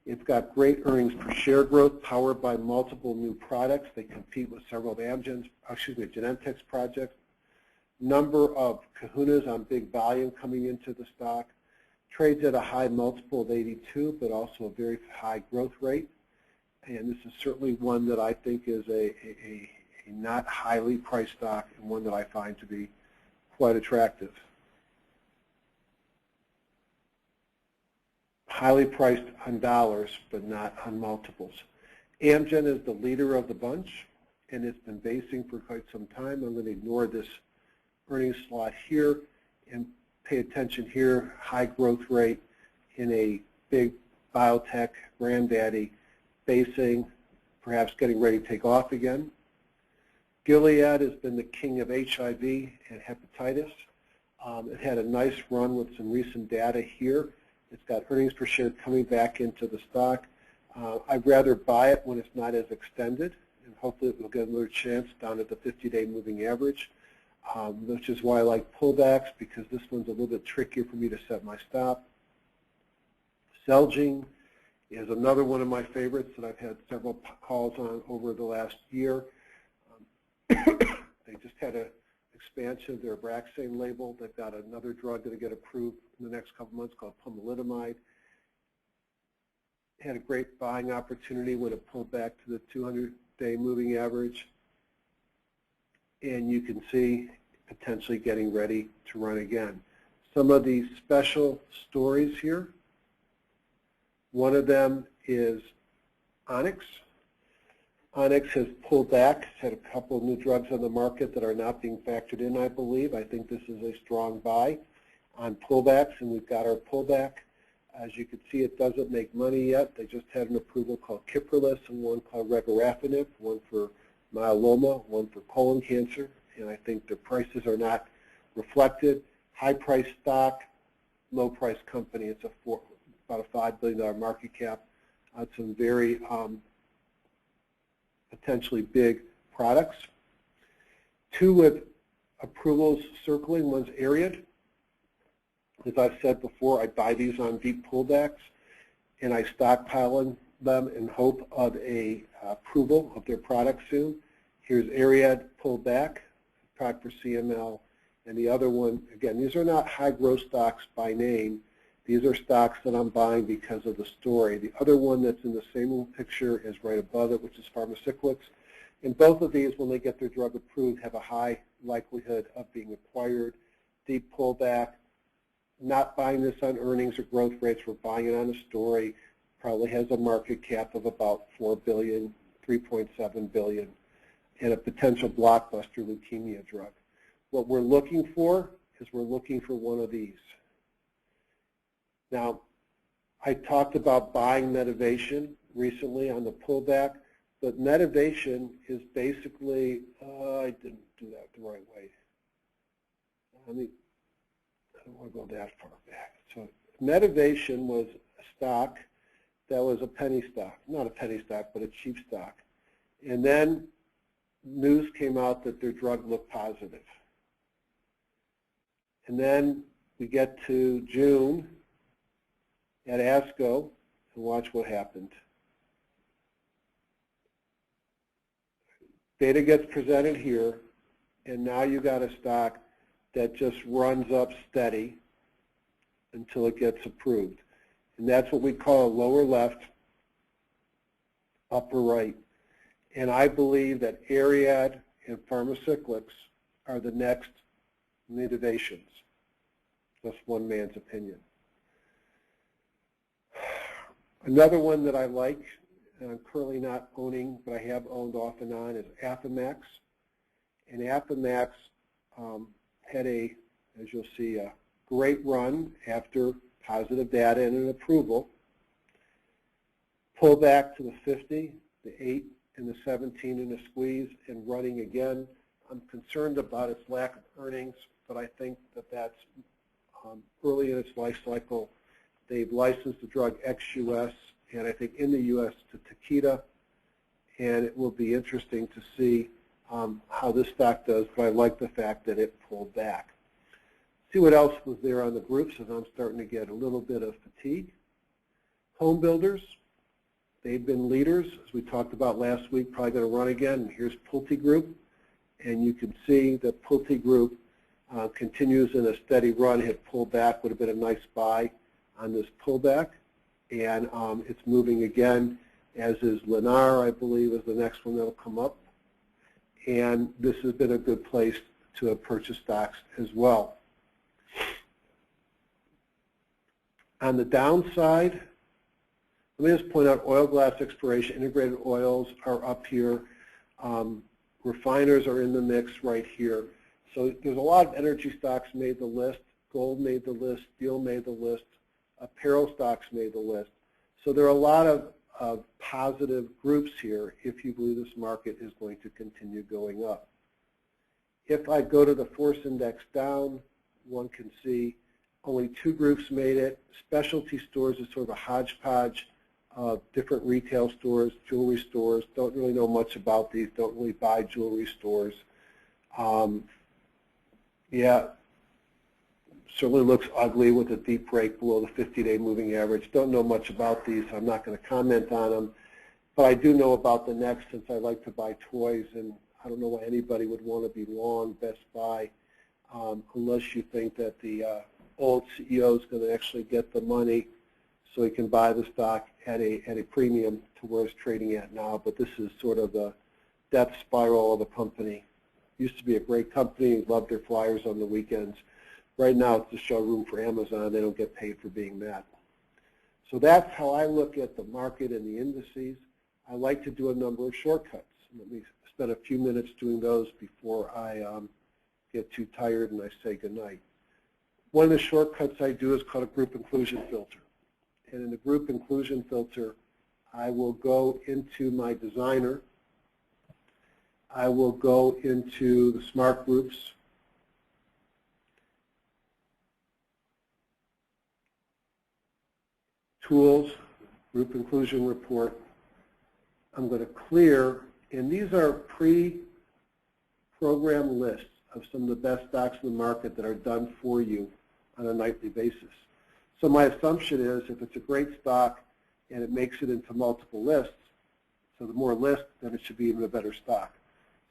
It's got great earnings per share growth powered by multiple new products. They compete with several of Genentech's projects. Number of kahunas on big volume coming into the stock. Trades at a high multiple of 82, but also a very high growth rate. And this is certainly one that I think is a not highly priced stock, and one that I find to be quite attractive. Highly priced on dollars, but not on multiples. Amgen is the leader of the bunch, and it's been basing for quite some time. I'm going to ignore this earnings slot here and pay attention here. High growth rate in a big biotech granddaddy, basing, perhaps getting ready to take off again. Gilead has been the king of HIV and hepatitis. It had a nice run with some recent data here. It's got earnings per share coming back into the stock. I'd rather buy it when it's not as extended, and hopefully it will get another chance down at the 50-day moving average, which is why I like pullbacks, because this one's a little bit trickier for me to set my stop. Celgene is another one of my favorites that I've had several calls on over the last year. They just had an expansion of their Abraxane label. They've got another drug that will get approved in the next couple months called pomalidomide. Had a great buying opportunity when it pulled back to the 200-day moving average. And you can see potentially getting ready to run again. Some of these special stories here. One of them is Onyx. Onyx has pulled back, had a couple of new drugs on the market that are not being factored in, I believe. I think this is a strong buy on pullbacks, and we've got our pullback. As you can see, it doesn't make money yet. They just had an approval called Kyprolis and one called Regorafenib, one for myeloma, one for colon cancer, and I think the prices are not reflected. High-priced stock, low-priced company. It's about a $5 billion market cap on some very potentially big products. Two with approvals circling, one's Ariad. As I've said before, I buy these on deep pullbacks, and I stockpile them in hope of a approval of their product soon. Here's Ariad pulled back, product for CML, and the other one, again, these are not high growth stocks by name. These are stocks that I'm buying because of the story. The other one that's in the same little picture is right above it, which is Pharmacyclics. And both of these, when they get their drug approved, have a high likelihood of being acquired. Deep pullback, not buying this on earnings or growth rates. We're buying it on a story. Probably has a market cap of about $4 billion, $3.7 billion, and a potential blockbuster leukemia drug. What we're looking for is we're looking for one of these. Now, I talked about buying Medivation recently on the pullback, but Medivation is basically, I didn't do that the right way. I don't want to go that far back. So Medivation was a stock that was a penny stock, not a penny stock, but a cheap stock. And then news came out that their drug looked positive. And then we get to June at ASCO and watch what happened. Data gets presented here, and now you got a stock that just runs up steady until it gets approved. And that's what we call a lower left, upper right. And I believe that Ariad and Pharmacyclics are the next innovations. That's one man's opinion. Another one that I like, and I'm currently not owning, but I have owned off and on, is Affymax. And Affymax had a, as you'll see, a great run after positive data and an approval. Pull back to the 50, the 8, and the 17 in a squeeze, and running again. I'm concerned about its lack of earnings, but I think that that's early in its life cycle. They've licensed the drug ex-US, and I think in the US to Takeda, and it will be interesting to see how this stock does, but I like the fact that it pulled back. See what else was there on the groups, as I'm starting to get a little bit of fatigue. Home builders, they've been leaders, as we talked about last week, probably going to run again. Here's Pulte Group, and you can see that Pulte Group continues in a steady run. Had pulled back, would have been a nice buy on this pullback, and it's moving again, as is Lennar, I believe, is the next one that will come up. And this has been a good place to have purchased stocks as well. On the downside, let me just point out oil, glass, exploration, integrated oils are up here. Refiners are in the mix right here. So there's a lot of energy stocks made the list. Gold made the list. Steel made the list. Apparel stocks made the list. So there are a lot of positive groups here if you believe this market is going to continue going up. If I go to the force index down, one can see only 2 groups made it. Specialty stores is sort of a hodgepodge of different retail stores, jewelry stores. Don't really know much about these. Don't really buy jewelry stores. Yeah, certainly looks ugly with a deep break below the 50-day moving average. Don't know much about these, so I'm not going to comment on them. But I do know about the next, since I like to buy toys, and I don't know why anybody would want to be long Best Buy unless you think that the old CEO is going to actually get the money so he can buy the stock at a premium to where it's trading at now. But this is sort of the death spiral of the company. Used to be a great company, loved their flyers on the weekends. Right now it's a showroom for Amazon. They don't get paid for being that. So that's how I look at the market and the indices. I like to do a number of shortcuts. Let me spend a few minutes doing those before I get too tired and I say goodnight. One of the shortcuts I do is called a group inclusion filter. And in the group inclusion filter, I will go into my designer. I will go into the smart groups. Tools, group inclusion report. I'm going to clear, and these are pre-programmed lists of some of the best stocks in the market that are done for you on a nightly basis. So my assumption is if it's a great stock and it makes it into multiple lists, so the more lists, then it should be even a better stock.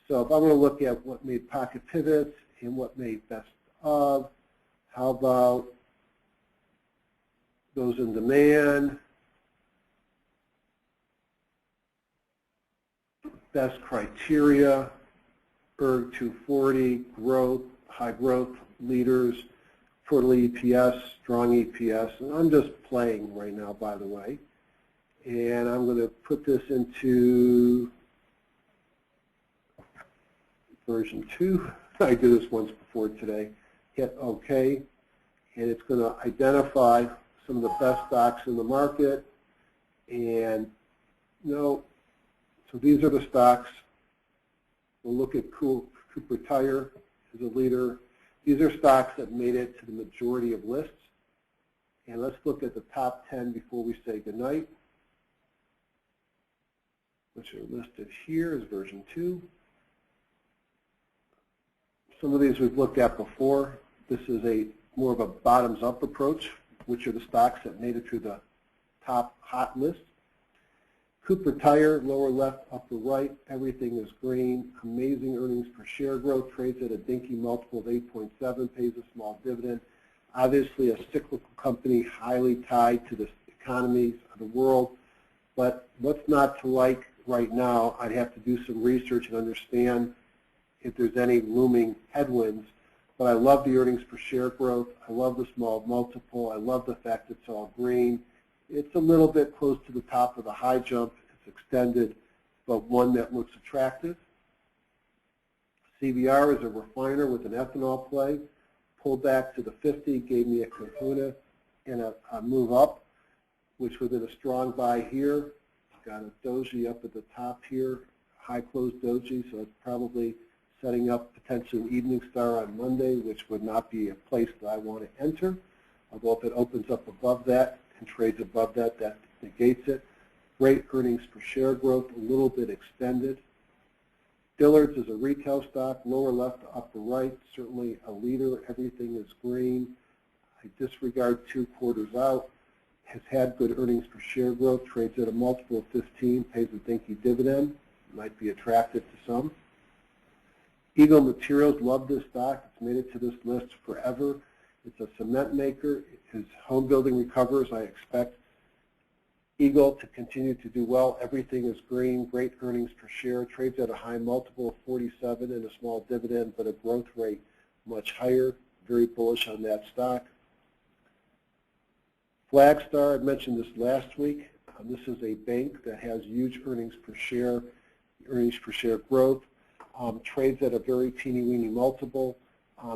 So if I'm going to look at what made pocket pivots and what made best of, how about those in demand, best criteria, ERG 240, growth, high growth leaders, quarterly EPS, strong EPS, and I'm just playing right now, by the way. And I'm going to put this into version 2. I did this once before today. Hit OK, and it's going to identify some of the best stocks in the market. And so these are the stocks. We'll look at Cooper Tire as a leader. These are stocks that made it to the majority of lists. And let's look at the top 10 before we say goodnight, which are listed here as version 2. Some of these we've looked at before. This is more of a bottoms-up approach, which are the stocks that made it through the top hot list. Cooper Tire, lower left, upper right, everything is green. Amazing earnings per share growth, trades at a dinky multiple of 8.7, pays a small dividend. Obviously a cyclical company, highly tied to the economies of the world. But what's not to like right now? I'd have to do some research and understand if there's any looming headwinds. But I love the earnings per share growth. I love the small multiple. I love the fact it's all green. It's a little bit close to the top of the high jump. It's extended, but one that looks attractive. CVR is a refiner with an ethanol play. Pulled back to the 50, gave me a kahuna and a move up, which would have been a strong buy here. Got a doji up at the top here, high close doji, so it's probably setting up potentially an evening star on Monday, which would not be a place that I want to enter. Although if it opens up above that and trades above that, that negates it. Great earnings per share growth, a little bit extended. Dillard's is a retail stock, lower left to upper right, certainly a leader. Everything is green. I disregard 2 quarters out. Has had good earnings per share growth, trades at a multiple of 15, pays a dinky dividend. Might be attractive to some. Eagle Materials, love this stock. It's made it to this list forever. It's a cement maker. As home building recovers, I expect Eagle to continue to do well. Everything is green, great earnings per share, trades at a high multiple of 47 and a small dividend, but a growth rate much higher. Very bullish on that stock. Flagstar, I mentioned this last week. This is a bank that has huge earnings per share growth. Trades at a very teeny-weeny multiple.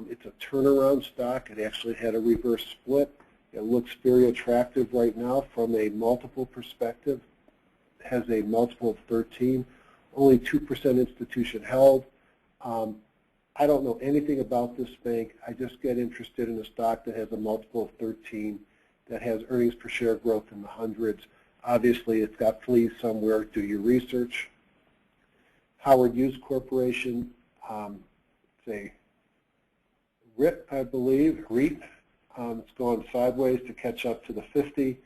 It's a turnaround stock. It actually had a reverse split. It looks very attractive right now from a multiple perspective. It has a multiple of 13. Only 2% institution held. I don't know anything about this bank. I just get interested in a stock that has a multiple of 13, that has earnings per share growth in the hundreds. Obviously, it's got fleas somewhere. Do your research. Howard Hughes Corporation, it's a REIT, I believe, REIT. It's going sideways to catch up to the 50.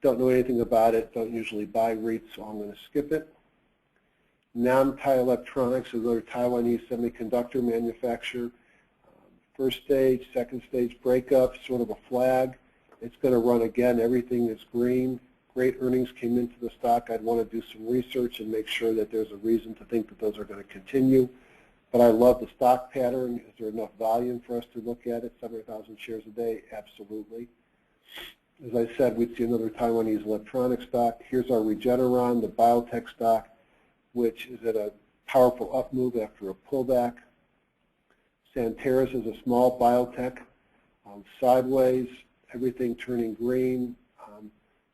Don't know anything about it. Don't usually buy REITs, so I'm going to skip it. Namtai Electronics is another Taiwanese semiconductor manufacturer. First stage, second stage breakup, sort of a flag. It's going to run again. Everything is green. Great earnings came into the stock. I'd want to do some research and make sure that there's a reason to think that those are going to continue. But I love the stock pattern. Is there enough volume for us to look at it? 700,000 shares a day? Absolutely. As I said, we'd see another Taiwanese electronic stock. Here's our Regeneron, the biotech stock, which is at a powerful up move after a pullback. Santeris is a small biotech, sideways, everything turning green.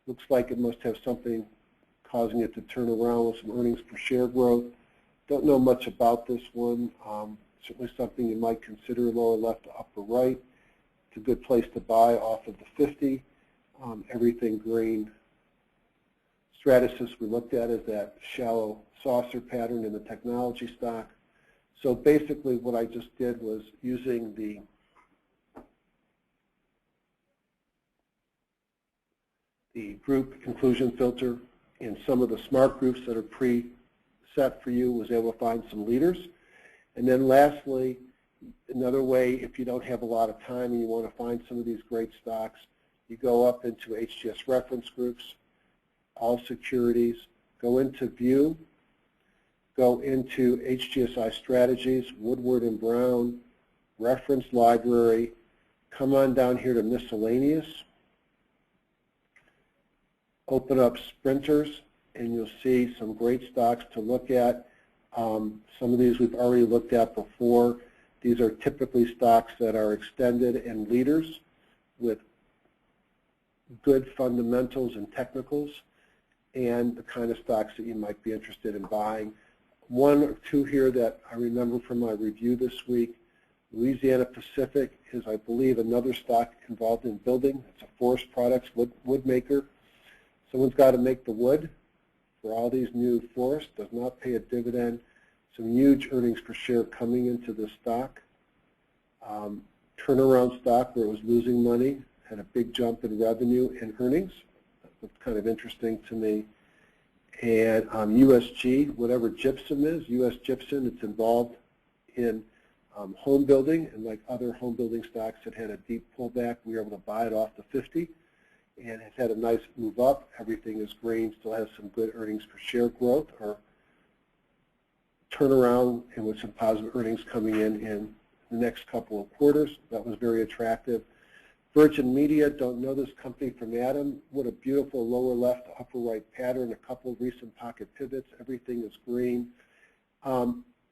Looks like it must have something causing it to turn around with some earnings per share growth. Don't know much about this one. Certainly something you might consider, lower left to upper right. It's a good place to buy off of the 50. Everything green. Stratasys we looked at is that shallow saucer pattern in the technology stock. So basically what I just did was using the group inclusion filter in some of the smart groups that are pre-set for you, was able to find some leaders. And then lastly, another way, if you don't have a lot of time and you want to find some of these great stocks, you go up into HGS reference groups, all securities, go into view, go into HGSI strategies, Woodward and Brown, reference library, come on down here to miscellaneous, open up sprinters, and you'll see some great stocks to look at. Some of these we've already looked at before. These are typically stocks that are extended and leaders with good fundamentals and technicals, and the kind of stocks that you might be interested in buying. One or two here that I remember from my review this week. Louisiana Pacific is, I believe, another stock involved in building. It's a forest products wood maker. Someone's got to make the wood for all these new forests, does not pay a dividend. Some huge earnings per share coming into this stock. Turnaround stock where it was losing money, had a big jump in revenue and earnings. That looked kind of interesting to me. And USG, whatever gypsum is, US Gypsum, it's involved in home building, and like other home building stocks that had a deep pullback, we were able to buy it off the 50, and it's had a nice move up. Everything is green, still has some good earnings per share growth or turnaround, and with some positive earnings coming in the next couple of quarters. That was very attractive. Virgin Media, don't know this company from Adam. What a beautiful lower left, upper right pattern, a couple of recent pocket pivots. Everything is green.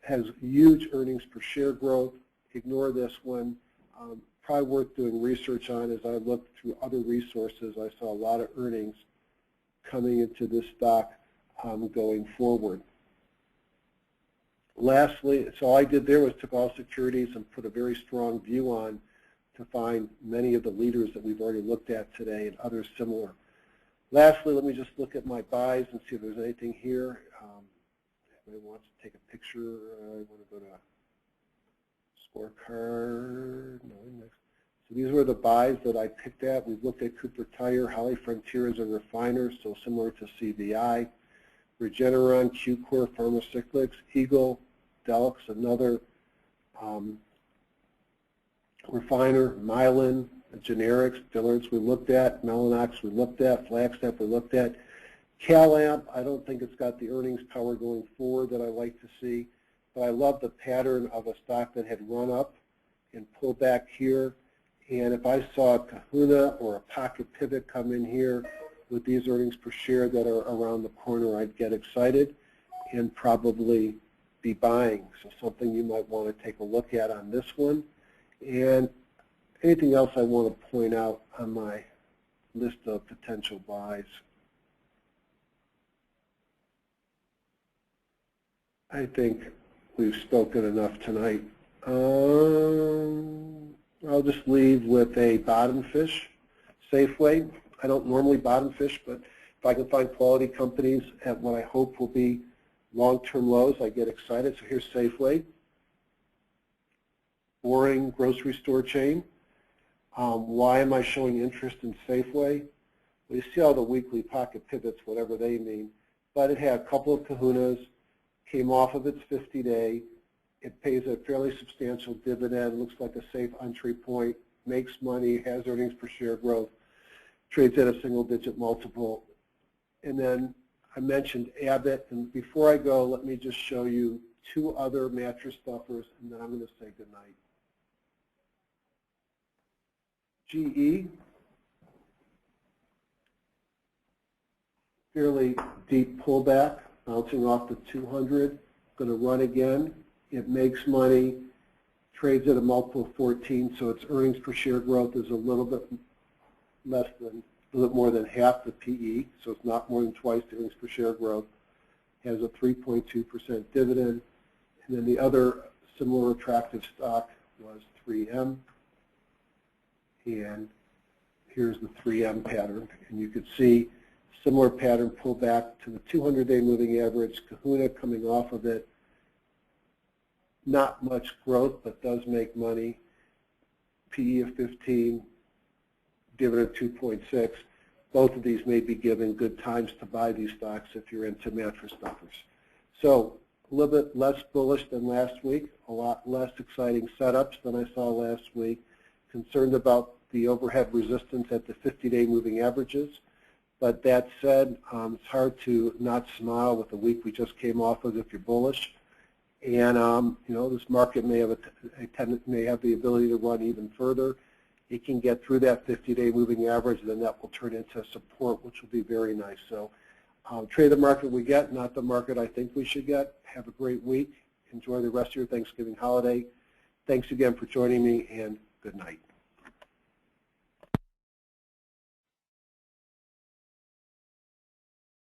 Has huge earnings per share growth. Ignore this one. Probably worth doing research on. As I looked through other resources, I saw a lot of earnings coming into this stock going forward. Lastly, so all I did there was took all securities and put a very strong view on to find many of the leaders that we've already looked at today and others similar. Lastly, let me just look at my buys and see if there's anything here. If anybody wants to take a picture, I want to go to scorecard. No, next. So these were the buys that I picked at. We've looked at Cooper Tire, Holly Frontier as a refiner, so similar to CVI. Regeneron, Q-Core, Pharmacyclics, Eagle, Delix, another refiner, Mylan, generics, Dillard's we looked at, Mellanox we looked at, Flagstaff we looked at. CalAmp, I don't think it's got the earnings power going forward that I like to see, but I love the pattern of a stock that had run up and pulled back here. And if I saw a Kahuna or a pocket pivot come in here with these earnings per share that are around the corner, I'd get excited and probably be buying. So something you might want to take a look at on this one. And anything else I want to point out on my list of potential buys. I think we've spoken enough tonight. I'll just leave with a bottom fish, Safeway. I don't normally bottom fish, but if I can find quality companies at what I hope will be long-term lows, I get excited. So here's Safeway. Boring grocery store chain. Why am I showing interest in Safeway? Well, you see all the weekly pocket pivots, whatever they mean, but it had a couple of kahunas, came off of its 50-day. It pays a fairly substantial dividend, looks like a safe entry point, makes money, has earnings per share growth, trades at a single-digit multiple. And then I mentioned Abbott, and before I go, let me just show you two other mattress stuffers, and then I'm going to say goodnight. GE, fairly deep pullback, bouncing off the 200, going to run again. It makes money, trades at a multiple of 14, so its earnings per share growth is a little bit less than, a little bit more than half the PE, so it's not more than twice the earnings per share growth. Has a 3.2% dividend, and then the other similar attractive stock was 3M. And here's the 3M pattern, and you could see similar pattern pull back to the 200-day moving average, Kahuna coming off of it. Not much growth, but does make money. PE of 15, dividend 2.6. Both of these may be given good times to buy these stocks if you're into mattress stuffers. So a little bit less bullish than last week, a lot less exciting setups than I saw last week. Concerned about the overhead resistance at the 50-day moving averages. But that said, it's hard to not smile with the week we just came off of if you're bullish. And you know, this market may have may have the ability to run even further. it can get through that 50-day moving average, and then that will turn into support, which will be very nice. So trade the market we get, not the market I think we should get. Have a great week. Enjoy the rest of your Thanksgiving holiday. Thanks again for joining me, and good night.